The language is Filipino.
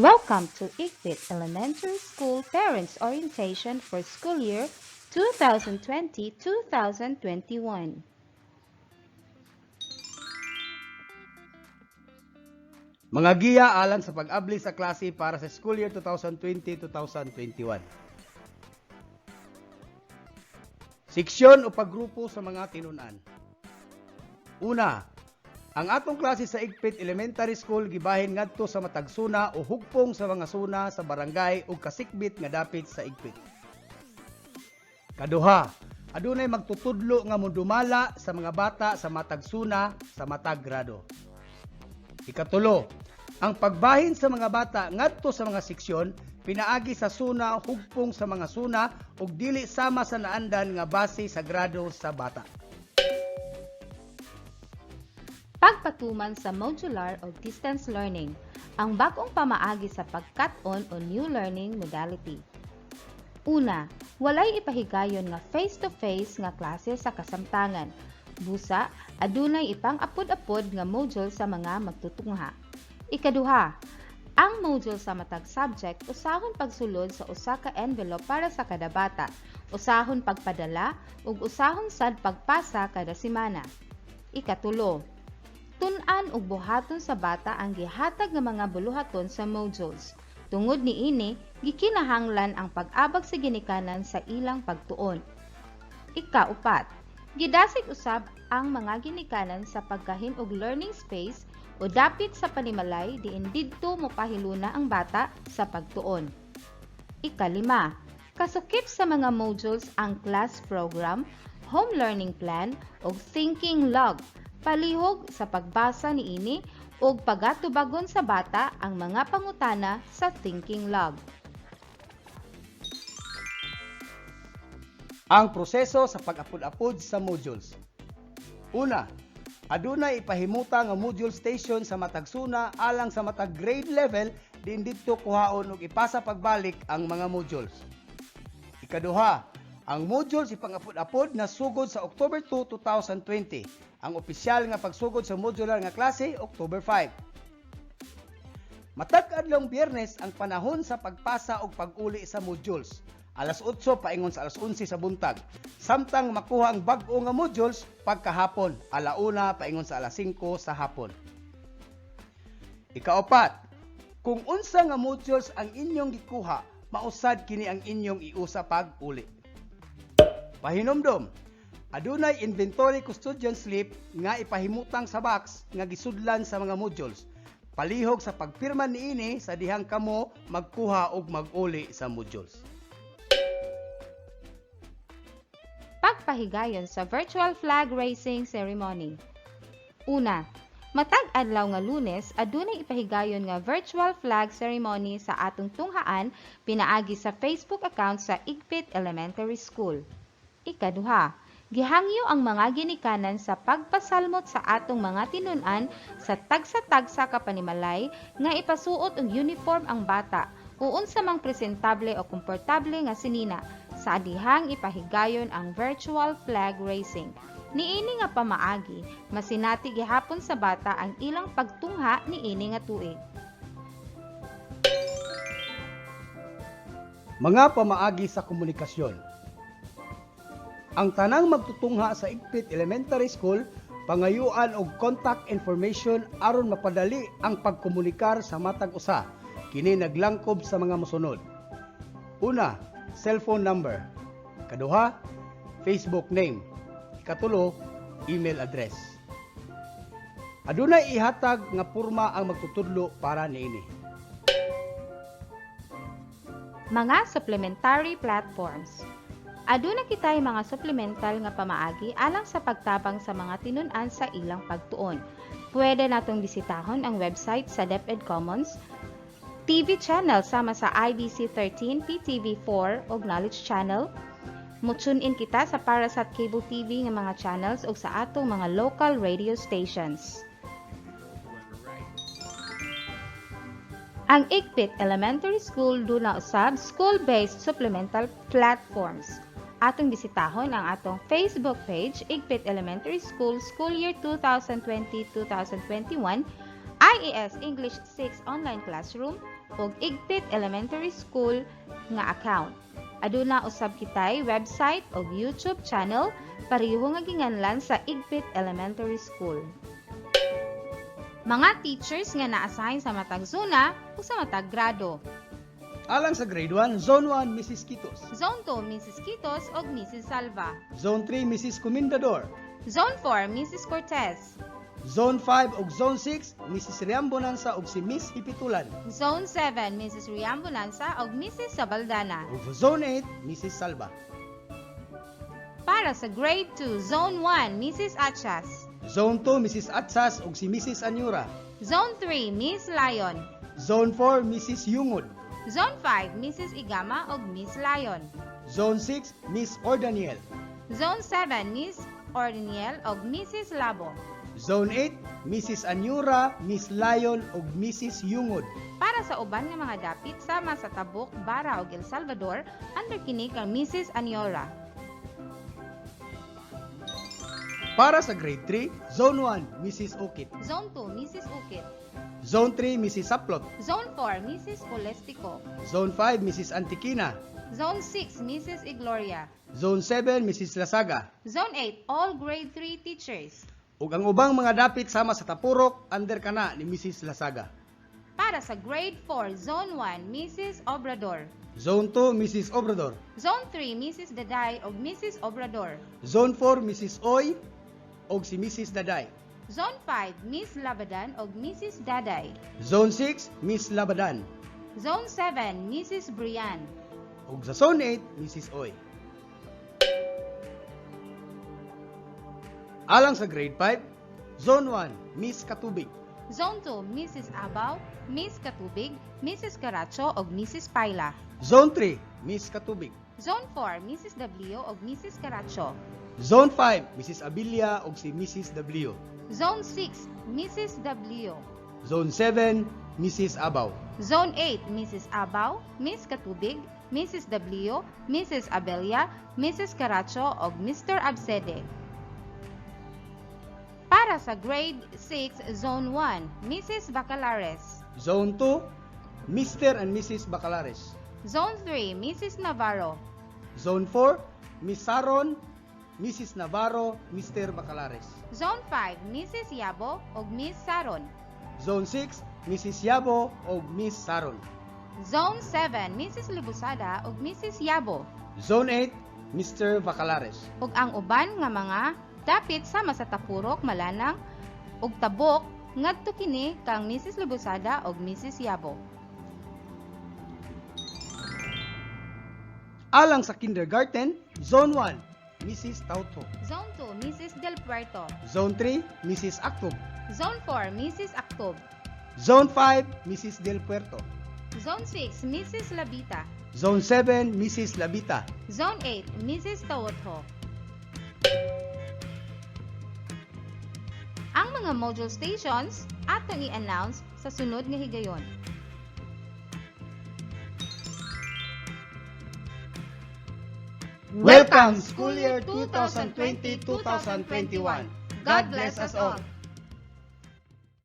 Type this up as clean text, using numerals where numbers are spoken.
Welcome to Igbit Elementary School Parents Orientation for School Year 2020-2021. Mga giya alang sa pag-abli sa klase para sa school year 2020-2021. Seksyon o paggrupo sa mga tinunan. Una, ang atong klase sa Igpit Elementary School gibahin ngadto sa matagsuna o hugpong sa mga suna sa barangay ug kasikbit nga dapit sa Igpit. Kaduha, adunay magtutudlo nga modumala sa mga bata sa matagsuna sa matag grado. Ikatulo, ang pagbahin sa mga bata ngadto sa mga seksyon pinaagi sa suna hugpong sa mga suna ug dili sama sa naandan nga base sa grado sa bata. Pagpatuman sa modular o distance learning, ang bagong pamaagi sa pagkat-on o new learning modality. Una, walay ipahigayon nga face-to-face nga klase sa kasamtangan. Busa, adunay ipang-apod-apod nga module sa mga magtutungha. Ikaduha, ang module sa matag subject usahon pagsulod sa usa ka envelope para sa kada bata, usahon pagpadala ug usahon sad pagpasa kada semana. Ikatulo, tun-an ug buhaton sa bata ang gihatag nga mga buluhaton sa modules. Tungod niini, gikinahanglan ang pag-abag sa ginikanan sa ilang pagtuon. Ikaupat, gidasig usab ang mga ginikanan sa pagkahin og learning space o dapit sa panimalay diin didto mopahiluna ang bata sa pagtuon. Ikalima, kasukip sa mga modules ang class program, home learning plan ug thinking log, palihog sa pagbasa niini ug pagatubagon sa bata ang mga pangutana sa thinking log. Ang proseso sa pag-apod-apod sa modules. Una, adunay ipahimuta nga module station sa matag suna alang sa matag grade level din didto kuhaon ug ipasa pagbalik ang mga modules. Ikaduha, ang modules ipang-apod-apod na sugod sa October 2, 2020. Ang opisyal nga pagsugod sa modular nga klase October 5. Matag adlong Biyernes ang panahon sa pagpasa og pag-uli sa modules. Alas 8 paingon sa alas 11 sa buntag. Samtang makuha ang bag-o nga modules pagkahapon, alauna paingon sa alas 5 sa hapon. Ikaapat, kung unsa nga modules ang inyong gikuha, mausad kini ang inyong iusa pag-uli. Pahinomdom, adunay inventory custodian slip nga ipahimutang sa box nga gisudlan sa mga modules. Palihog sa pagpirma niini sa dihang kamo magkuha og mag-uli sa modules. Pagpahigayon sa virtual flag raising ceremony. Una, matag adlaw nga Lunes adunay ipahigayon nga virtual flag ceremony sa atong tunghaan pinaagi sa Facebook account sa Igpit Elementary School. Ikaduha, gihangyo ang mga ginikanan sa pagpasalmot sa atong mga tinunan sa tagsa-tagsa ka panimalay nga ipasuot og uniform ang bata uon sa mang presentable o komportable nga sinina sa adihang ipahigayon ang virtual flag raising. Niini nga pamaagi, masinati gihapon sa bata ang ilang pagtungha niini nga tuig. Mga pamaagi sa komunikasyon. Ang tanang magtutungha sa Igpit Elementary School, pangayuan og contact information aron mapadali ang pagkomunikar sa matag usa. Kini naglangkob sa mga mosunod. Una, cellphone number. Kaduha, Facebook name. Ikatulo, email address. Adunay ihatag nga porma ang magtutudlo para niini. Mga supplementary platforms. Aduna kitay mga supplemental nga pamaagi alang sa pagtabang sa mga tinun-an sa ilang pagtuon. Pwede natong bisitahon ang website sa DepEd Commons, TV channel sama sa IBC 13, PTV4 o Knowledge Channel. Mutune-in kita sa Parasat Cable TV nga mga channels o sa atong mga local radio stations. Ang Igpit Elementary School duna usab school-based supplemental platforms. Atong bisitahon ang atong Facebook page Igpit Elementary School School Year 2020-2021, IES English 6 Online Classroom, og Igpit Elementary School nga account. Aduna usab kitay website o YouTube channel pareho nga ginganlan sa Igpit Elementary School. Mga teachers nga na-assign sa matag zona o sa matag grado. Alang sa Grade 1, Zone 1, Mrs. Quitos. Zone 2, Mrs. Quitos o Mrs. Salva. Zone 3, Mrs. Comendador. Zone 4, Mrs. Cortez. Zone 5 ug Zone 6, Mrs. Riambonanza ug si Miss Hipitulan. Zone 7, Mrs. Riam Bonanza o Mrs. Sabaldana. Ug sa Zone 8, Mrs. Salva. Para sa Grade 2, Zone 1, Mrs. Achas. Zone 2, Mrs. Atsas ug si Mrs. Anyura. Zone 3, Miss Lion. Zone 4, Mrs. Yungod. Zone 5, Mrs. Igama o Miss Lion. Zone 6, Miss Ordaniel. Zone 7, Miss Ordiniel o Mrs. Labo. Zone 8, Mrs. Anyura, Miss Lion ug Mrs. Yungod. Para sa uban nga mga dapit sama sa Tabuk, Bara o El Salvador, under kini kang Mrs. Anyora. Para sa Grade 3, Zone 1, Mrs. Okit. Zone 2, Mrs. Ukit. Zone 3, Mrs. Saplot. Zone 4, Mrs. Colestico. Zone 5, Mrs. Antikina. Zone 6, Mrs. Igloria. Zone 7, Mrs. Lasaga. Zone 8, all grade 3 teachers. Ug ang ubang mga dapit sama sa Tapurok, under kana ni Mrs. Lasaga. Para sa grade 4, Zone 1, Mrs. Obrador. Zone 2, Mrs. Obrador. Zone 3, Mrs. Daday o Mrs. Obrador. Zone 4, Mrs. Oy ug si Mrs. Daday. Zone 5, Miss Labadan o Mrs. Daday. Zone 6, Miss Labadan. Zone 7, Mrs. Brian. Ug sa Zone 8, Mrs. Oy. Alang sa Grade 5, Zone 1, Miss Katubig. Zone 2, Mrs. Abaw, Miss Katubig, Mrs. Caracho o Mrs. Paila. Zone 3, Miss Katubig. Zone 4, Mrs. W o Mrs. Caracho. Zone 5, Mrs. Abilia ug si Mrs. W. Zone 6, Mrs. W. Zone 7, Mrs. Abaw. Zone 8, Mrs. Abaw, Miss Katubig, Mrs. W, Mrs. Abelia, Mrs. Caracho o Mr. Absede. Para sa Grade 6, Zone 1, Mrs. Bacalares. Zone 2, Mr. and Mrs. Bacalares. Zone 3, Mrs. Navarro. Zone 4, Miss Saron, Mrs. Navarro, Mr. Bacalares. Zone 5, Mrs. Yabo o Miss Saron. Zone 6, Mrs. Yabo ug Miss Saron. Zone 7, Mrs. Libusada o Mrs. Yabo. Zone 8, Mr. Bacalares. Ug ang uban nga mga dapit sama sa Tapurok, Malanang ug Tabok ngadto kini kang Mrs. Libusada o Mrs. Yabo. Alang sa Kindergarten, Zone 1, Mrs. Tauto. Zone 2, Mrs. Del Puerto. Zone 3, Mrs. Actub. Zone 4, Mrs. Actob. Zone 5, Mrs. Del Puerto. Zone 6, Mrs. Labita. Zone 7, Mrs. Labita. Zone 8, Mrs. Tawotho. Ang mga module stations atong i-announce sa sunod nga higayon. Welcome, school year 2020-2021. God bless us all.